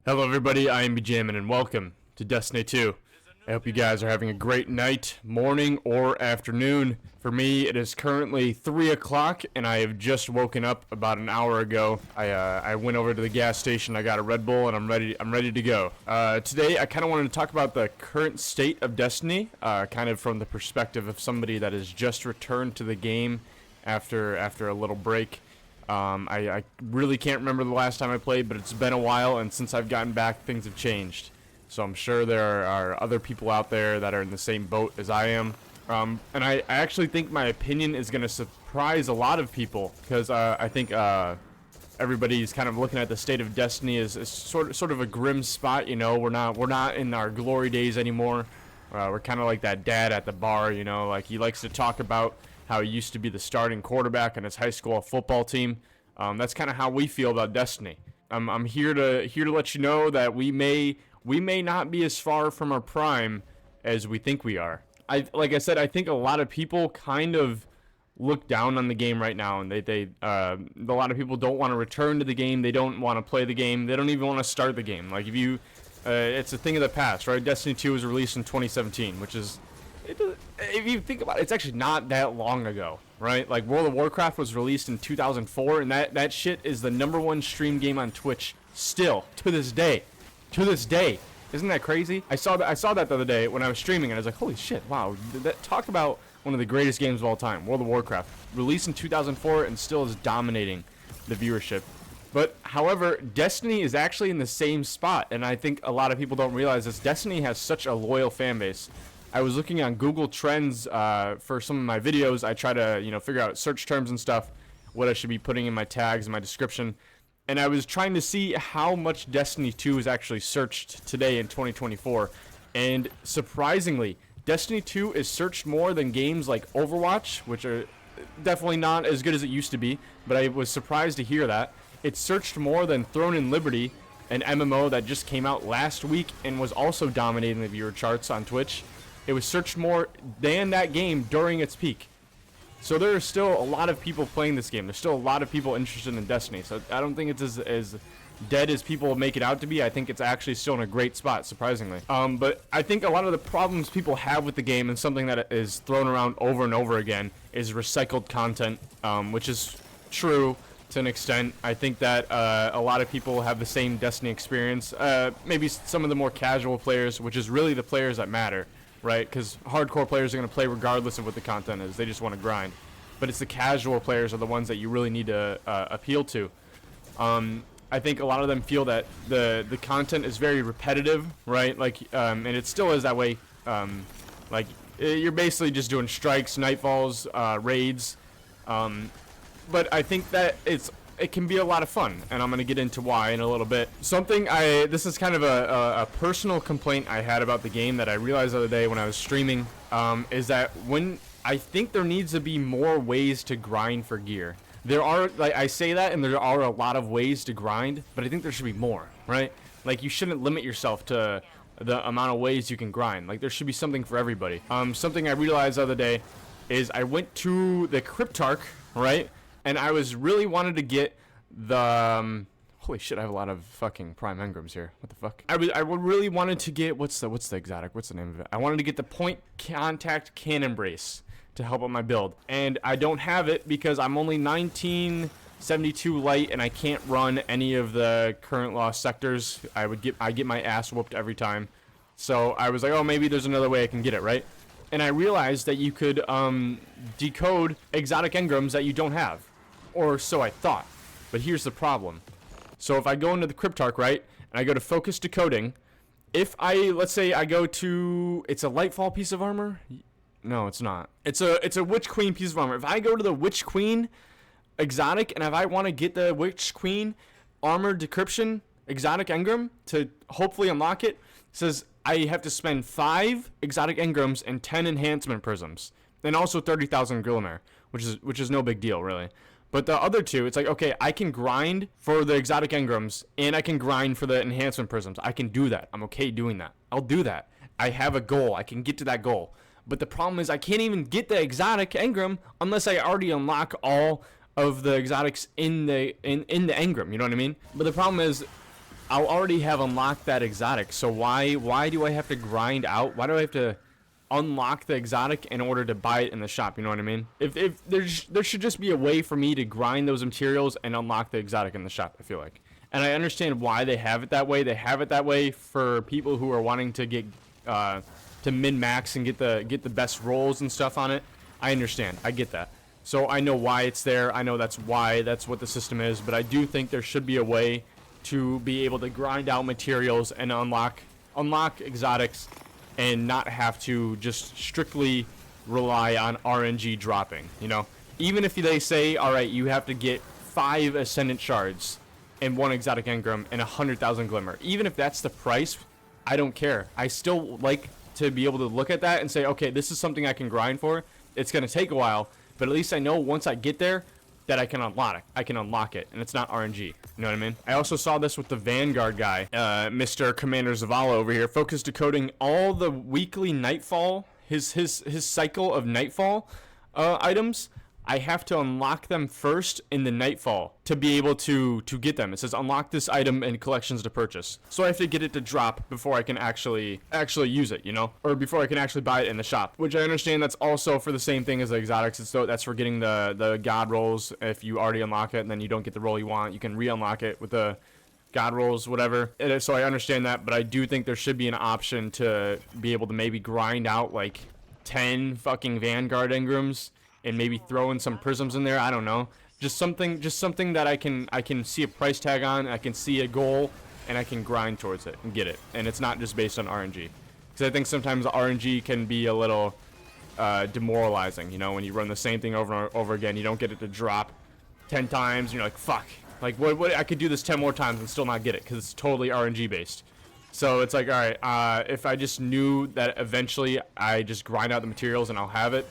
Hello everybody, I am BJamin and welcome to Destiny 2. I hope you guys are having a great night, morning, or afternoon. For me, it is currently 3 o'clock and I have just woken up about an hour ago. I went over to the gas station, I got a Red Bull, and I'm ready to go. Today, I kind of wanted to talk about the current state of Destiny, kind of from the perspective of somebody that has just returned to the game after a little break. I really can't remember the last time I played, but it's been a while, and since I've gotten back, things have changed. So I'm sure there are other people out there that are in the same boat as I am. And I actually think my opinion is going to surprise a lot of people, because I think everybody's kind of looking at the state of Destiny as sort of a grim spot. You know, we're not in our glory days anymore. We're kind of like that dad at the bar. You know, like he likes to talk about how he used to be the starting quarterback on his high school football team. That's kind of how we feel about Destiny. I'm here to let you know that we may not be as far from our prime as we think we are. Like I said, I think a lot of people kind of look down on the game right now, and a lot of people don't want to return to the game. They don't want to play the game. They don't even want to start the game. Like it's a thing of the past, right? Destiny 2 was released in 2017, which is, if you think about it, it's actually not that long ago, right? Like World of Warcraft was released in 2004, and that shit is the #1 stream game on Twitch still to this day. Isn't that crazy? I saw that the other day when I was streaming, and I was like, holy shit, wow, talk about one of the greatest games of all time. World of Warcraft, released in 2004 and still is dominating the viewership. But however, Destiny is actually in the same spot, and I think a lot of people don't realize this. Destiny has such a loyal fan base. I was looking on Google Trends for some of my videos. I try to, figure out search terms and stuff, what I should be putting in my tags and my description. And I was trying to see how much Destiny 2 is actually searched today in 2024. And surprisingly, Destiny 2 is searched more than games like Overwatch, which are definitely not as good as it used to be, but I was surprised to hear that. It's searched more than Throne and Liberty, an MMO that just came out last week and was also dominating the viewer charts on Twitch. It was searched more than that game during its peak. So there are still a lot of people playing this game. There's still a lot of people interested in Destiny. So I don't think it's as dead as people make it out to be. I think it's actually still in a great spot, surprisingly. But I think a lot of the problems people have with the game, and something that is thrown around over and over again, is recycled content, which is true to an extent. I think that a lot of people have the same Destiny experience. Maybe some of the more casual players, which is really the players that matter. Right, because hardcore players are going to play regardless of what the content is. They just want to grind. But it's the casual players are the ones that you really need to appeal to. I think a lot of them feel that the content is very repetitive, right? Like, and it still is that way. Like, you're basically just doing strikes, nightfalls, raids. But I think that it can be a lot of fun, and I'm going to get into why in a little bit. This is kind of a personal complaint I had about the game that I realized the other day when I was streaming, is that I think there needs to be more ways to grind for gear. There are, like, I say that, and there are a lot of ways to grind, but I think there should be more, right? Like, you shouldn't limit yourself to the amount of ways you can grind. Like, there should be something for everybody. Something I realized the other day is I went to the Cryptarch, right? And I was really wanted to get the holy shit, I have a lot of fucking prime Engrams here. What the fuck? I really wanted to get what's the exotic? What's the name of it? I wanted to get the point contact cannon brace to help out my build. And I don't have it because I'm only 1972 light and I can't run any of the current lost sectors. I get my ass whooped every time. So I was like, oh, maybe there's another way I can get it, right? And I realized that you could decode exotic engrams that you don't have. Or so I thought. But here's the problem. So if I go into the Cryptarch, right, and I go to focus decoding, let's say I go to, it's a Lightfall piece of armor? No, it's not. It's a Witch Queen piece of armor. If I go to the Witch Queen exotic, and if I want to get the Witch Queen armor decryption exotic engram to hopefully unlock it, says I have to spend 5 exotic engrams and 10 enhancement prisms, and also 30,000 Gilmer, which is no big deal, really. But the other two, it's like, okay, I can grind for the exotic engrams, and I can grind for the enhancement prisms. I can do that. I'm okay doing that. I'll do that. I have a goal. I can get to that goal. But the problem is I can't even get the exotic engram unless I already unlock all of the exotics in the engram. You know what I mean? But the problem is I'll already have unlocked that exotic. So why do I have to grind out? Why do I have to unlock the exotic in order to buy it in the shop? You know what I mean? If there should just be a way for me to grind those materials and unlock the exotic in the shop, I feel like. And I understand why they have it that way. They have it that way for people who are wanting to get to min-max and get the best rolls and stuff on it. I understand. I get that. So I know why it's there. I know that's what the system is. But I do think there should be a way to be able to grind out materials and unlock exotics and not have to just strictly rely on RNG dropping. You know, even if they say, all right, you have to get 5 Ascendant Shards and 1 exotic engram and 100,000 Glimmer. Even if that's the price, I don't care. I still like to be able to look at that and say, okay, this is something I can grind for. It's going to take a while, but at least I know once I get there that I can unlock it, and it's not RNG. You know what I mean? I also saw this with the Vanguard guy, Mr. Commander Zavala over here, focus decoding all the weekly Nightfall, his cycle of Nightfall items. I have to unlock them first in the Nightfall to be able to get them. It says unlock this item in collections to purchase. So I have to get it to drop before I can actually use it, you know? Or before I can actually buy it in the shop. Which I understand that's also for the same thing as the exotics. That's for getting the god rolls. If you already unlock it and then you don't get the roll you want, you can re-unlock it with the god rolls, whatever. So I understand that, but I do think there should be an option to be able to maybe grind out like 10 fucking Vanguard Engrams and maybe throw in some prisms in there. I don't know. Just something that I can see a price tag on, I can see a goal, and I can grind towards it and get it. And it's not just based on RNG. Because I think sometimes RNG can be a little demoralizing. You know, when you run the same thing over and over again, you don't get it to drop 10 times. You're like, fuck. Like, what? I could do this 10 more times and still not get it because it's totally RNG based. So it's like, all right, if I just knew that eventually I just grind out the materials and I'll have it,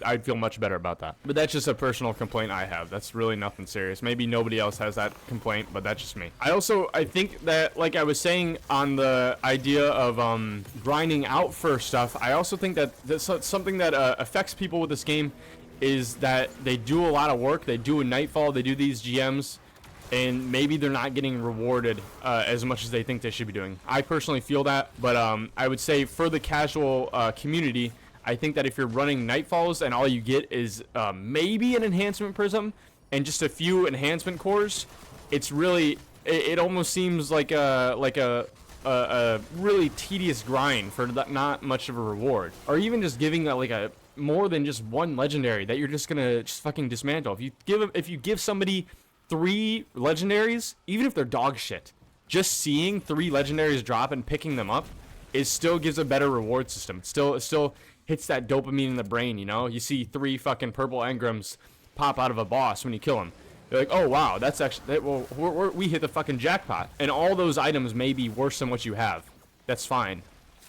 I'd feel much better about that. But that's just a personal complaint I have. That's really nothing serious. Maybe nobody else has that complaint, but that's just me. I think that, like I was saying on the idea of grinding out for stuff, I also think that that's something that affects people with this game is that they do a lot of work. They do a Nightfall, they do these GMs, and maybe they're not getting rewarded as much as they think they should be doing. I personally feel that, but I would say for the casual community, I think that if you're running Nightfalls and all you get is maybe an enhancement prism and just a few enhancement cores, it's really, it almost seems like a really tedious grind for not much of a reward. Or even just giving like a more than just one legendary that you're just gonna just fucking dismantle. If you give somebody 3 legendaries, even if they're dog shit, just seeing 3 legendaries drop and picking them up, it still gives a better reward system. It still hits that dopamine in the brain, you know? You see 3 fucking purple engrams pop out of a boss when you kill him. You're like, oh wow, that's actually, we hit the fucking jackpot. And all those items may be worse than what you have. That's fine.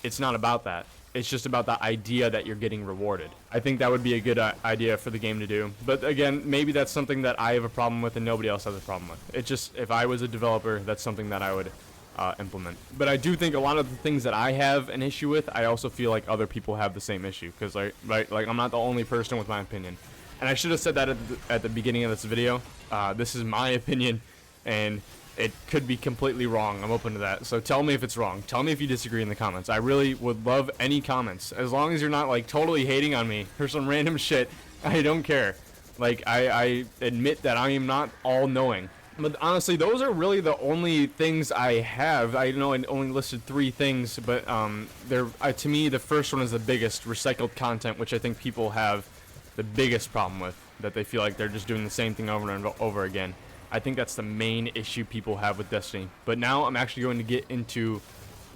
It's not about that. It's just about the idea that you're getting rewarded. I think that would be a good idea for the game to do. But again, maybe that's something that I have a problem with and nobody else has a problem with. It's just, if I was a developer, that's something that I would implement. But I do think a lot of the things that I have an issue with, I also feel like other people have the same issue. Because like I'm not the only person with my opinion. And I should have said that at the beginning of this video. This is my opinion, and it could be completely wrong. I'm open to that. So tell me if it's wrong. Tell me if you disagree in the comments. I really would love any comments. As long as you're not like totally hating on me for some random shit, I don't care. Like I admit that I am not all knowing. But honestly, those are really the only things I have. I know I only listed 3 things, but to me the first one is the biggest, recycled content, which I think people have the biggest problem with, that they feel like they're just doing the same thing over and over again. I think that's the main issue people have with Destiny. But now I'm actually going to get into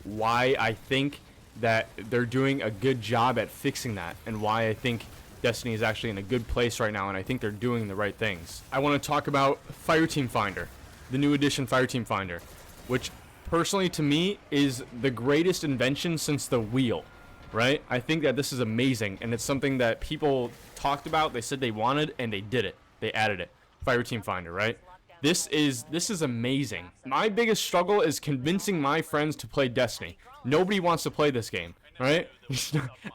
why I think that they're doing a good job at fixing that, and why I think Destiny is actually in a good place right now, and I think they're doing the right things. I want to talk about Fireteam Finder, the new edition Fireteam Finder, which personally to me is the greatest invention since the wheel, right? I think that this is amazing, and it's something that people talked about, they said they wanted, and they did it. They added it. Fireteam Finder, right? This is amazing. My biggest struggle is convincing my friends to play Destiny. Nobody wants to play this game, right?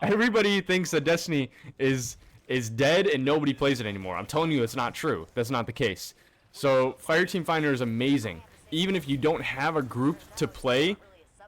Everybody thinks that Destiny is dead and nobody plays it anymore. I'm telling you, it's not true. That's not the case. So Fireteam Finder is amazing. even if you don't have a group to play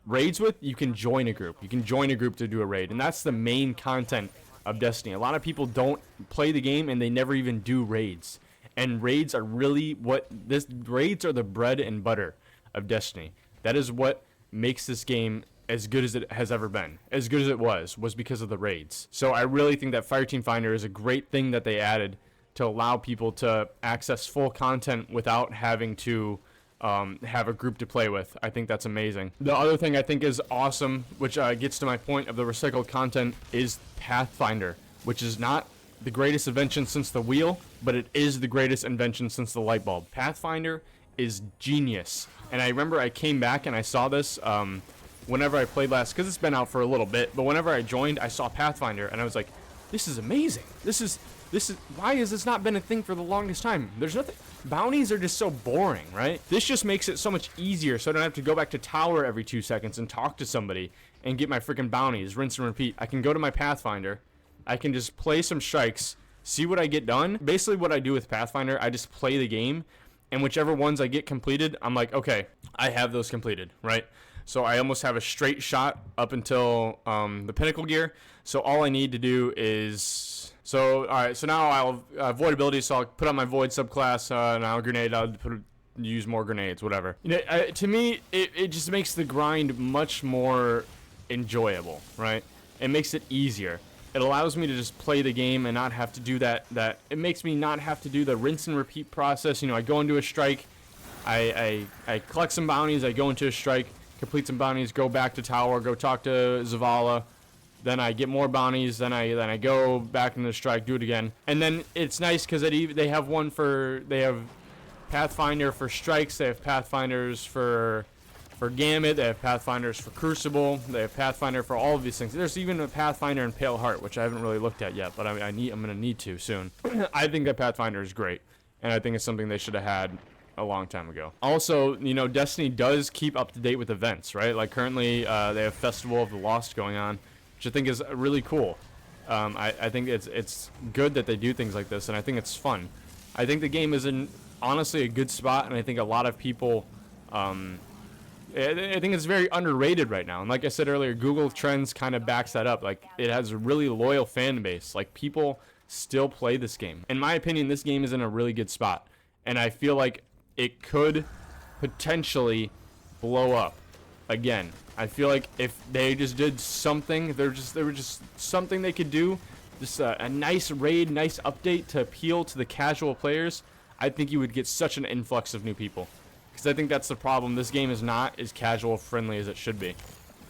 raids with, you can join a group. You can join a group to do a raid, and that's the main content of Destiny. A lot of people don't play the game and they never even do raids. And raids are really raids are the bread and butter of Destiny. That is what makes this game as good as it has ever been. As good as it was because of the raids. So I really think that Fireteam Finder is a great thing that they added to allow people to access full content without having to have a group to play with. I think that's amazing. The other thing I think is awesome, which gets to my point of the recycled content, is Pathfinder, which is not the greatest invention since the wheel, but it is the greatest invention since the light bulb. Pathfinder is genius. And I remember I came back and I saw this whenever I played last, because it's been out for a little bit, but whenever I joined, I saw Pathfinder, and I was like, this is amazing. This is, why has this not been a thing for the longest time? There's nothing, bounties are just so boring, right? This just makes it so much easier, so I don't have to go back to tower every 2 seconds and talk to somebody and get my freaking bounties, rinse and repeat. I can go to my Pathfinder, I can just play some strikes, see what I get done. Basically what I do with Pathfinder, I just play the game, and whichever ones I get completed, I'm like, okay, I have those completed, right? So I almost have a straight shot up until the pinnacle gear. So all I need to do is, so all right. So now I'll void ability. So I'll put on my void subclass. Now grenade. I'll use more grenades. Whatever. You know, to me, it just makes the grind much more enjoyable, right? It makes it easier. It allows me to just play the game and not have to do that. It makes me not have to do the rinse and repeat process. You know, I go into a strike, I collect some bounties. I go into a strike, complete some bounties, go back to tower, go talk to Zavala, then I get more bounties, then I go back into the strike, do it again. And then it's nice because they have they have Pathfinder for strikes, they have Pathfinders for Gamut, they have Pathfinders for Crucible, they have Pathfinder for all of these things. There's even a Pathfinder in Pale Heart, which I haven't really looked at yet, but I'm gonna need to soon. I think that Pathfinder is great, and I think it's something they should have had a long time ago. Also, you know, Destiny does keep up to date with events, right? Like currently they have Festival of the Lost going on, which I think is really cool. I think it's good that they do things like this, and I think it's fun. I think the game is in honestly a good spot, and I think a lot of people I think it's very underrated right now. And like I said earlier, Google Trends kind of backs that up. Like, it has a really loyal fan base. Like, people still play this game. In my opinion, this game is in a really good spot, and I feel like it could potentially blow up again. I feel like if they just did something, there were just something they could do, just a nice raid, nice update to appeal to the casual players, I think you would get such an influx of new people. Because I think that's the problem. This game is not as casual friendly as it should be.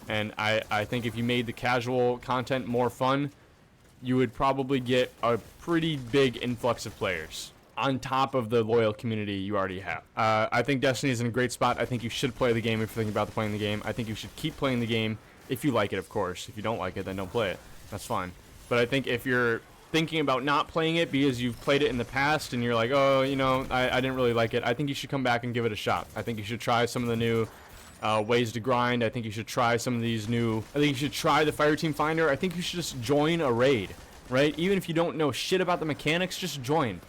And I think if you made the casual content more fun, you would probably get a pretty big influx of players on top of the loyal community you already have. I think Destiny is in a great spot. I think you should play the game if you're thinking about playing the game. I think you should keep playing the game if you like it, of course. If you don't like it, then don't play it. That's fine. But I think if you're thinking about not playing it because you've played it in the past and you're like, oh, you know, I didn't really like it, I think you should come back and give it a shot. I think you should try some of the new ways to grind. I think you should try some of these new, I think you should try the Fireteam Finder. I think you should just join a raid, right? Even if you don't know shit about the mechanics, just join,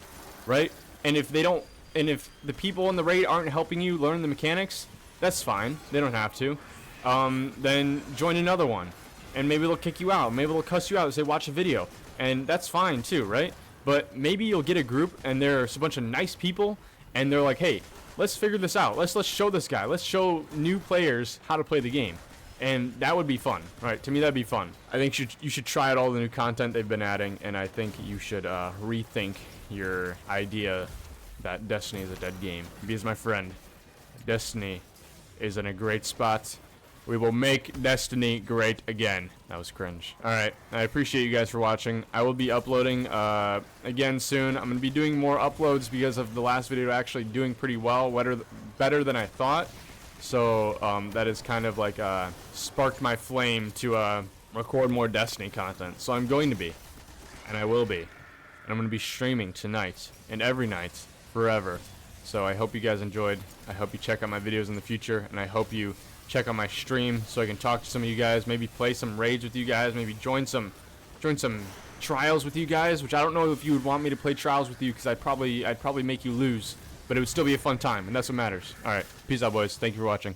right? And if the people in the raid aren't helping you learn the mechanics, that's fine. They don't have to. Then join another one, and maybe they'll kick you out. Maybe they'll cuss you out and say, watch a video. And that's fine too, right? But maybe you'll get a group and there's a bunch of nice people and they're like, hey, let's figure this out. Let's show this guy. Let's show new players how to play the game. And that would be fun, right? To me, that'd be fun. I think you should try out all the new content they've been adding, and I think you should rethink your idea that Destiny is a dead game. Because, my friend, Destiny is in a great spot. We will make Destiny great again. That was cringe. Alright, I appreciate you guys for watching. I will be uploading again soon. I'm going to be doing more uploads because of the last video actually doing pretty well, better than I thought. So that has kind of like sparked my flame to record more Destiny content. So I'm going to be, and I will be. And I'm going to be streaming tonight and every night forever. So I hope you guys enjoyed. I hope you check out my videos in the future, and I hope you check out my stream so I can talk to some of you guys, maybe play some raids with you guys, maybe join some trials with you guys, which I don't know if you would want me to play trials with you, because I'd probably make you lose but it would still be a fun time, and that's what matters. All right, peace out, boys. Thank you for watching.